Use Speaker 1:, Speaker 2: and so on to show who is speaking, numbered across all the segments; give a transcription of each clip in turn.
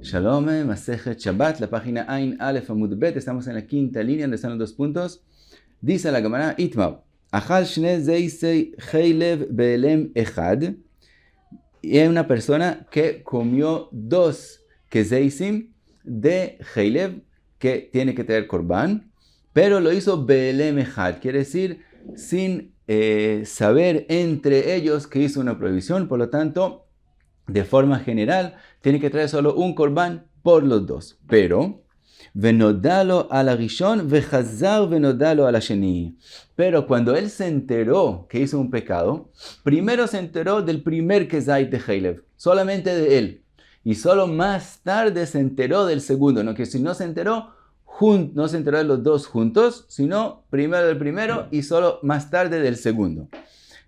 Speaker 1: Shalom, Masejet Shabbat, la página Ain Aleph Amud Bet, estamos en la quinta línea donde están los 2 puntos. Dice la Gemara, Itmar, Achal Shne Zeisei Cheilev Beelem Echad. Y hay una persona que comió 2 Kezeisim de Cheilev, que tiene que traer Korban, pero lo hizo Beelem Echad, quiere decir sin saber entre ellos que hizo una prohibición, por lo tanto, de forma general, tiene que traer solo un korban por los 2. Pero, venodalo a la rishon, vechazar venodalo a la sheni. Pero cuando él se enteró que hizo un pecado, primero se enteró del primer kezait de Cheilev, solamente de él. Y solo más tarde se enteró del segundo, ¿no? Que si no se enteró, no se enteró de los 2 juntos, sino primero del primero y solo más tarde del segundo.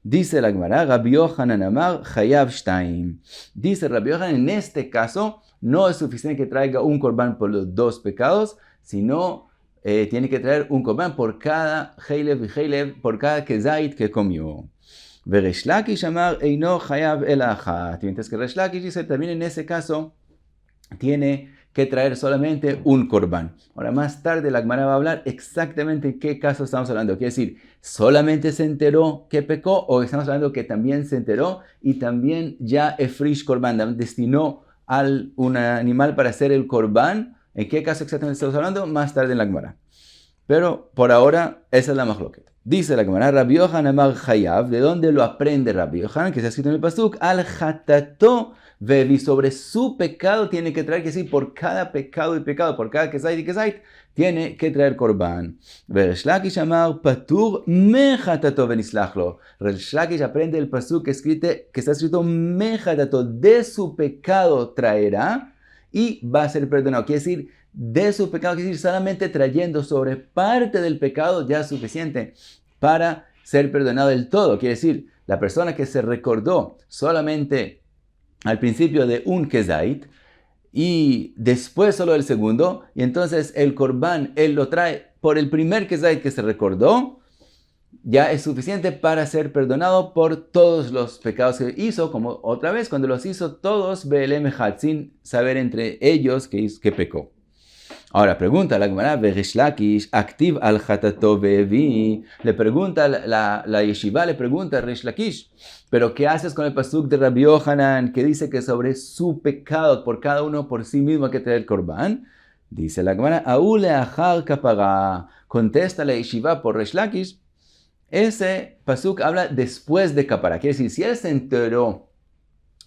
Speaker 1: Dice la Gemara, Rabbi Yochanan Amar Chayav Shtaim. Dice Rabbi Yochanan, en este caso no es suficiente que traiga un korban por los 2 pecados, sino tiene que traer un korban por cada Cheilev y Cheilev, por cada Kezait que comió. Resh Lakish Amar Eino Chayav El Achat. Mientras que Resh Lakish dice, también en ese caso tiene que traer solamente un korban. Ahora más tarde la Gemara va a hablar exactamente en qué caso estamos hablando. Quiere decir, ¿solamente se enteró que pecó o estamos hablando que también se enteró y también ya efrish korban, destinó a un animal para hacer el korban? ¿En qué caso exactamente estamos hablando? Más tarde en la Gemara. Pero por ahora esa es la mahloket. Dice la Gemara, Rabbi Yochanan Amar Chayav. ¿De dónde lo aprende Rabbi Yochanan? Que está escrito en el pasuk, al chatato vevi, sobre su pecado tiene que traer, que sí, por cada pecado y pecado, por cada kezait y kezait, tiene que traer korban. Resh Lakish Amar patur me chatato venislachlo. Resh Lakish aprende el pasuk que está escrito me chatato, de su pecado traerá y va a ser perdonado. Quiere decir, de su pecado, quiere decir, solamente trayendo sobre parte del pecado ya es suficiente para ser perdonado del todo. Quiere decir, la persona que se recordó solamente al principio de un kezait y después solo el segundo, y entonces el korban él lo trae por el primer kezait que se recordó, ya es suficiente para ser perdonado por todos los pecados que hizo, como otra vez cuando los hizo todos beelem echad, sin saber entre ellos que pecó. Ahora pregunta la Gemara, Resh Lakish, activ al chatato vevi. Le pregunta la yeshiva, le pregunta a Resh Lakish, pero ¿qué haces con el pasuk de Rabbi Yochanan que dice que sobre su pecado, por cada uno por sí mismo hay que traer el korban? Dice la Gemara, aule achar kapara. Contesta la yeshiva por Resh Lakish, ese pasuk habla después de kapara. Quiere decir, si él se enteró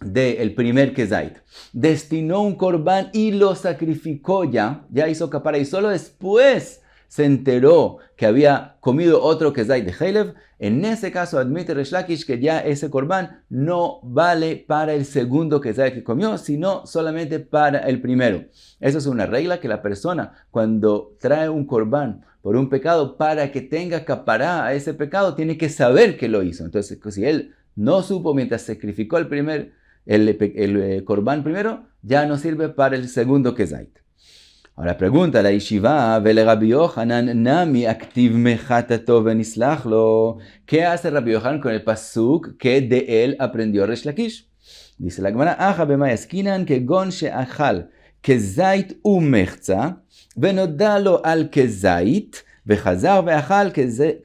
Speaker 1: del primer kezait, destinó un korban y lo sacrificó ya hizo kapara, y solo después se enteró que había comido otro kezait de Cheilev, en ese caso admite Resh Lakish que ya ese korban no vale para el segundo kezait que comió, sino solamente para el primero. Esa es una regla que la persona cuando trae un korban por un pecado, para que tenga kapara a ese pecado, tiene que saber que lo hizo. Entonces, si él no supo mientras sacrificó el korban primero, ya no sirve para el segundo kezait. Ahora pregunta la yeshiva, vele Rabbi Yochanan nami activ mechatato venislachlo. ¿Qué hace Rabbi Yochanan con el pasuk que de él aprendió Resh Lakish? Dice la Gemara, aja bema yaskinan kegon she'achal kezait umechza venodalo al kezait וחזר ואכל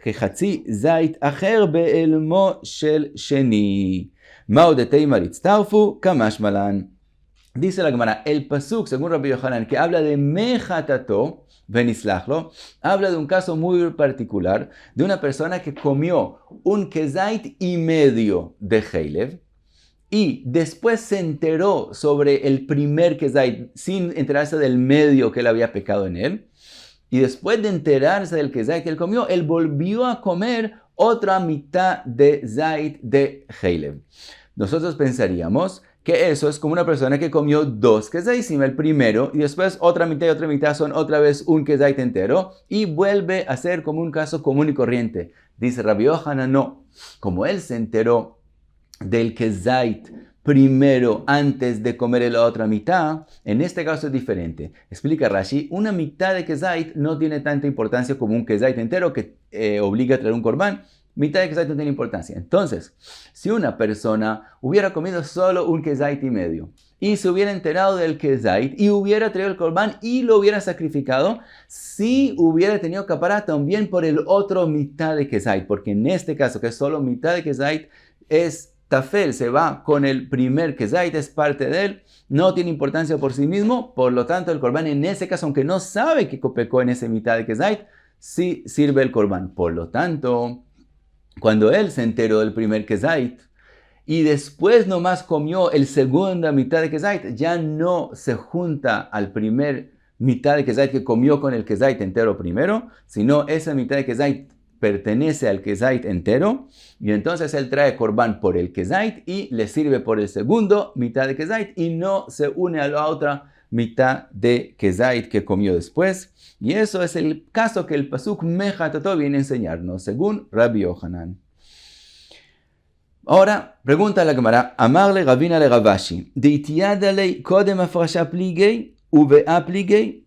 Speaker 1: כחצי זית אחר באלמו של שני. מהו דתימא להצטרפו? כמשמע לן. Dice la Gemara, el pasuk, según Rabbi Yochanan, que habla de mechatato venislachlo, habla de un caso muy particular, de una persona que comió un kezait y medio de Cheilev, y después se enteró sobre el primer kezait, sin enterarse del medio que él había pecado en él. Y después de enterarse del kezait que él comió, él volvió a comer otra mitad de zait de Cheilev. Nosotros pensaríamos que eso es como una persona que comió 2 kezaisim, el primero, y después otra mitad son otra vez un kezait entero, y vuelve a ser como un caso común y corriente. Dice Rabbi Yochanan, no. Como él se enteró del kezait primero antes de comer la otra mitad, en este caso es diferente. Explica Rashi, una mitad de kezait no tiene tanta importancia como un kezait entero que obliga a traer un korban. Mitad de kezait no tiene importancia. Entonces, si una persona hubiera comido solo un kezait y medio, y se hubiera enterado del kezait y hubiera traído el corbán y lo hubiera sacrificado, si hubiera tenido capará también por el otro mitad de kezait, porque en este caso, que es solo mitad de kezait, es tafel, se va con el primer kezait, es parte de él, no tiene importancia por sí mismo, por lo tanto el corbán en ese caso, aunque no sabe que pecó en esa mitad de kezait, sí sirve el corbán. Por lo tanto, cuando él se enteró del primer kezait y después nomás comió el segunda mitad de kezait, ya no se junta al primer mitad de kezait que comió con el kezait entero primero, sino esa mitad de kezait pertenece al kezait entero, y entonces él trae corbán por el kezait y le sirve por el segundo mitad de kezait y no se une a la otra mitad de kezait que comió después. Y eso es el caso que el pasuk Mejatato viene a enseñarnos, según Rabbi Yohanan. Ahora, pregunta la Gemara, Amarle Ravina le Ravashi, Deitiadalei kodem afrasha pligei uvea pligei.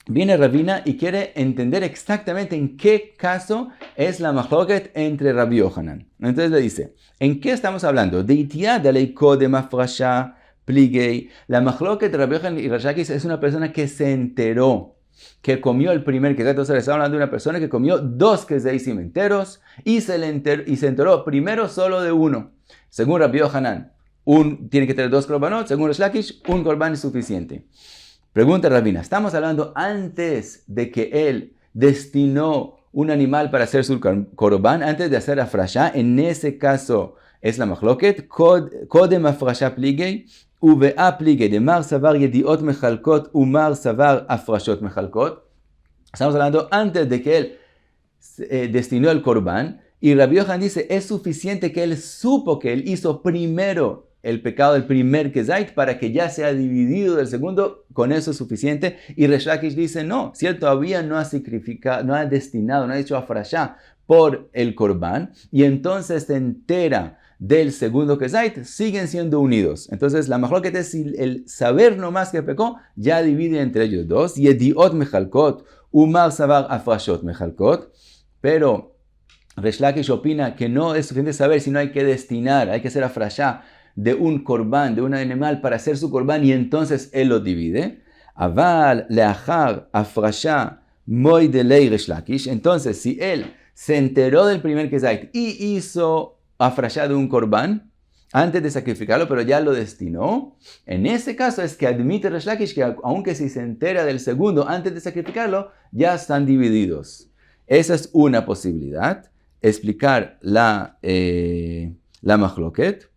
Speaker 1: Viene Ravina y quiere entender exactamente en qué caso es la machloket entre Rabbi Yohanan. Entonces le dice, ¿en qué estamos hablando? Deitiadalei kodem afrasha pligei. La machloket de Rabbi Yohanan y Resh Lakish es una persona que se enteró que comió el primer kezait. Entonces estamos hablando de una persona que comió 2 kezaisim enteros y se enteró primero solo de uno. Según Rabbi Yohanan, tiene que tener 2 korbanot. Según Resh Lakish, un korban es suficiente. Pregunta Ravina, estamos hablando antes de que él destinó un animal para hacer su korban, antes de hacer afrasha. En ese caso es la machloket, kodem afrasha pligei, uvea pligei, de mar savar yediot mechalkot, umar savar afrashot mechalkot. Estamos hablando antes de que él destinó el korban, y Rabbi Yohanan dice, es suficiente que él supo que él hizo primero el pecado del primer kezait para que ya sea dividido del segundo, con eso es suficiente. Y Resh Lakish dice, no, si él todavía no ha sacrificado, no ha destinado, no ha hecho afrashá por el korban, y entonces se entera del segundo kezait, siguen siendo unidos. Entonces la machloket es el saber nomás que pecó, ya divide entre ellos dos, yediot mechalkot, umar savar afrashot mechalkot, pero Resh Lakish opina que no es suficiente saber, sino hay que destinar, hay que hacer afrashá de un corbán, de un animal para hacer su corbán, y entonces él lo divide. Aval leachar afrasha moidelei Resh Lakish. Entonces, si él se enteró del primer kezait y hizo afrasha de un corbán antes de sacrificarlo, pero ya lo destinó, en ese caso es que admite Resh Lakish que aunque si se entera del segundo antes de sacrificarlo, ya están divididos. Esa es una posibilidad, explicar la machloket.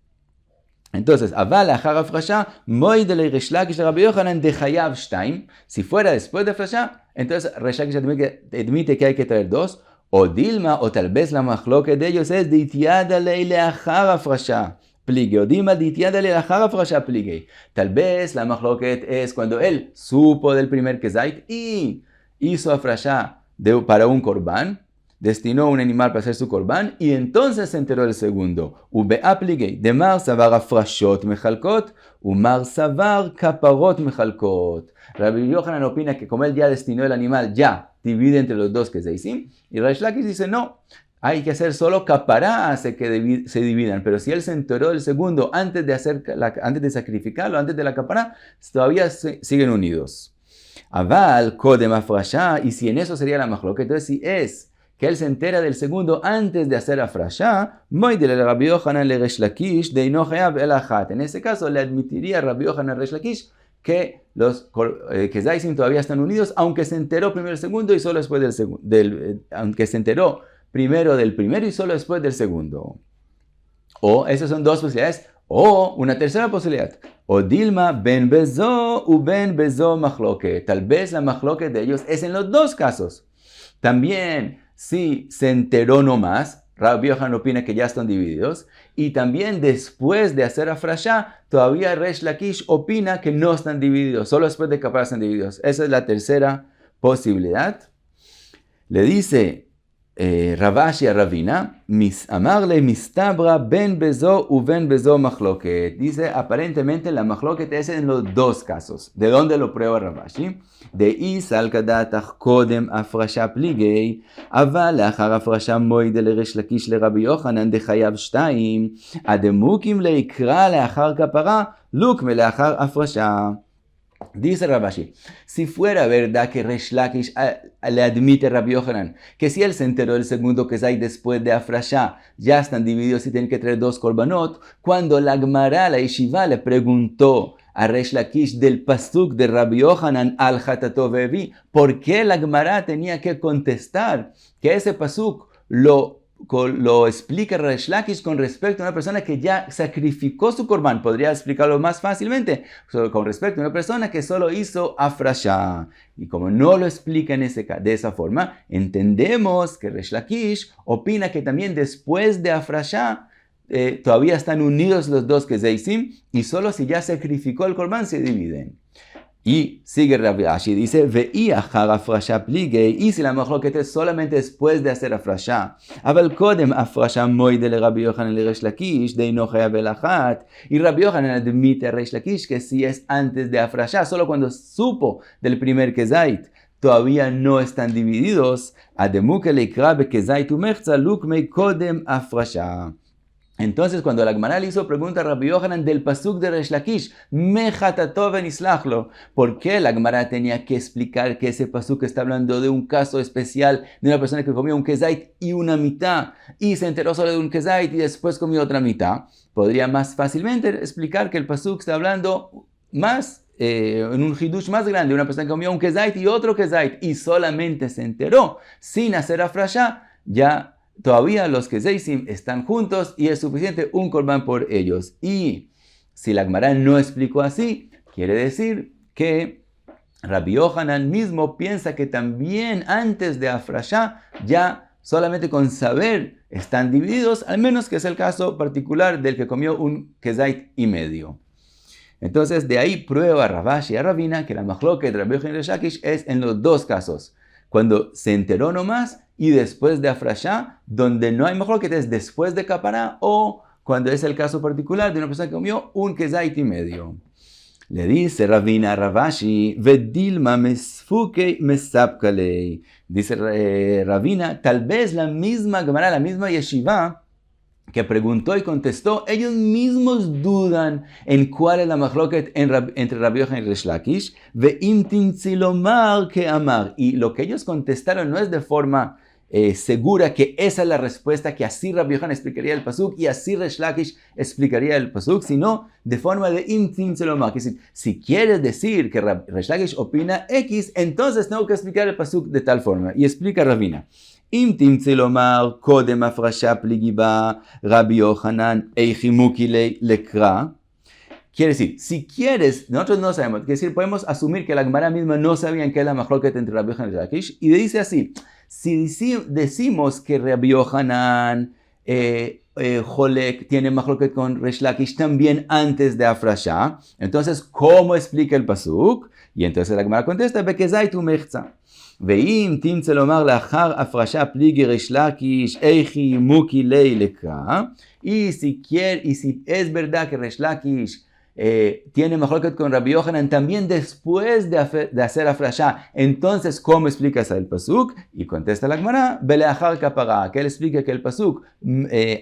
Speaker 1: Entonces, aval achar afrasha, moidelei Resh Lakish de Rabbi Yohanan de chayav shtaim. Si fuera después de afrasha, entonces Resh Lakish admite que hay que traer 2. O dilma, o tal vez la machloket de ellos es deitiadalei leachar afrasha pligei. O dilma deitiadalei leachar afrasha pligei. Tal vez la machloket es cuando él supo del primer kezait y hizo afrasha para un korban, destinó un animal para hacer su corbán y entonces se enteró del segundo. Uvea pligei, de mar savar afrashot mechalkot, umar savar kaparot mechalkot. Rabbi Yohanan opina que como él ya destinó el animal, ya divide entre los dos kezaisim. Y Resh Lakish dice, no, hay que hacer solo kapará, hace que se dividan. Pero si él se enteró del segundo antes de sacrificarlo, antes de la kapará, todavía siguen unidos. Aval kodem afrasha, y si en eso sería la machloket, entonces si es que él se entera del segundo antes de hacer afrasha, moidele Rabbi Yohanan le Resh Lakish deino chayav el achat. En ese caso le admitiría Rabbi Yohanan Resh Lakish que los kezaisim todavía están unidos, aunque se enteró primero del segundo y solo después aunque se enteró primero del primero y solo después del segundo. O esas son 2 posibilidades. O una tercera posibilidad. O dilma ben bezo u ben bezo machloket. Tal vez la machloket de ellos es en los 2 casos. También si se enteró nomás, Rabbi Yohanan opina que ya están divididos. Y también después de hacer afrasha, todavía Resh Lakish opina que no están divididos. Solo después de kapara están divididos. Esa es la tercera posibilidad. Le dice Ravashi a Ravina, amarle mistabra ben bezo u ben bezo machloket. Dice, aparentemente la machloket es en los dos casos. ¿De dónde lo prueba Ravashi? De Isal kadatach kodem afrasha pligei, aval leachar afrasha moide לריש לקיש לרבי יוחנן דחייב 2, הדמוקים ליקרא לאחר כפרה, לוק מלאחר הפרשה. Dice Ravashi, si fuera verdad que Resh Lakish le admite a Rabbi Yohanan que si él se enteró del segundo Kezait después de Afrashá, ya están divididos y tienen que traer 2 korbanot, cuando la Gemara, la Yeshiva, le preguntó a Resh Lakish del pasuk de Rabbi Yohanan al Hatato Vevi, ¿por qué la Gemara tenía que contestar que ese pasuk lo explica Resh Lakish con respecto a una persona que ya sacrificó su korban? Podría explicarlo más fácilmente con respecto a una persona que solo hizo afrashá. Y como no lo explica de esa forma, entendemos que Resh Lakish opina que también después de afrashá todavía están unidos los dos kezeisim y solo si ya sacrificó el korban se dividen. Y sigue Rabbi Ashi, dice, Ve'i achar afrasha pligei, y si la machloket es solamente después de hacer afrasha, aval kodem afrasha moide le Rabbi Yohanan le Resh Lakish, de ino chayav el achat, y Rabbi Yohanan admite a Resh Lakish que si es antes de afrasha, solo cuando supo del primer kezait, todavía no están divididos, ademuke leikra be kezait umechza, luk mei kodem afrasha. Entonces, cuando la Gemara le hizo pregunta a Rabbi Yohanan del pasuk de Resh Lakish, Mechatato venislachlo, ¿por qué la Gemara tenía que explicar que ese pasuk está hablando de un caso especial de una persona que comió un kezait y una mitad, y se enteró solo de un kezait y después comió otra mitad? Podría más fácilmente explicar que el pasuk está hablando más en un hidush más grande, una persona que comió un kezait y otro kezait, y solamente se enteró sin hacer afrashá, ya todavía los kezeisim están juntos y es suficiente un korban por ellos. Y si la Gemara no explicó así, quiere decir que Rabbi Yohanan mismo piensa que también antes de afrashá, ya solamente con saber están divididos, al menos que es el caso particular del que comió un kezait y medio. Entonces de ahí prueba Ravashi a Ravina que la machloket de Rabbi Yohanan y Resh Lakish es en los dos casos. Cuando se enteró nomás y después de afrashá, donde no hay machloket es después de kapará, o cuando es el caso particular de una persona que comió un kezait y medio. Le dice Ravina a Ravashi, Vedilma mesfuke mesapkalei. Dice Ravina, tal vez la misma Gemara, la misma yeshiva que preguntó y contestó, ellos mismos dudan en cuál es la machloket entre Rabbi Yohanan y Resh Lakish, ve'im tintzilomar que amar. Y lo que ellos contestaron no es de forma segura que esa es la respuesta, que así Rabbi Yohanan explicaría el pasuk y así Resh Lakish explicaría el pasuk, sino de forma de im tintzilomar. Es decir, si quieres decir que Resh Lakish opina X, entonces tengo que explicar el pasuk de tal forma. Y explica Ravina. אם תמצא לומר קודם הפרשה פליגיבה רבי יוחנן איכי מוקי לקרא. Quiere decir, si quieres, nosotros no sabemos, quiere decir, podemos asumir que la Gemara misma no sabía en qué es la machloket entre Rabbi Yohanan y Resh Lakish, y dice así, si decimos que Rabbi Yohanan Jolek tiene machloket con Resh Lakish también antes de afrashá, entonces, ¿cómo explica el pasuk? Y entonces la Gemara contesta, bekezait umechza. ואם תמצא לומר לאחר הפרשה פליגי ריש לקיש איכי מוקי לי לקרא, y si es verdad que Resh Lakish tiene machloket con Rabbi Yohanan también después de hacer afrashá, entonces ¿cómo explicas el pasuk? Y contesta la Gemara, beleachar kapara, que él explica que el pasuk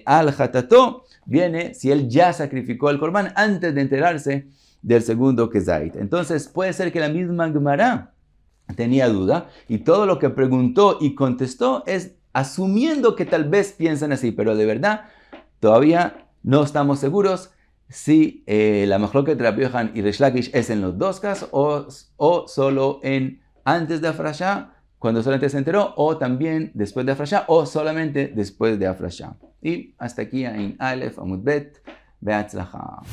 Speaker 1: al hatato viene si él ya sacrificó el korban antes de enterarse del segundo kezait. Entonces puede ser que la misma Gemara tenía duda y todo lo que preguntó y contestó es asumiendo que tal vez piensan así, pero de verdad todavía no estamos seguros si la machloket de Rabbi Yohanan y Resh Lakish es en los dos casos o solo en antes de afrashá, cuando solamente se enteró, o también después de afrashá, o solamente después de afrashá. Y hasta aquí en Aleph Amud Bet, Be'atzlacha.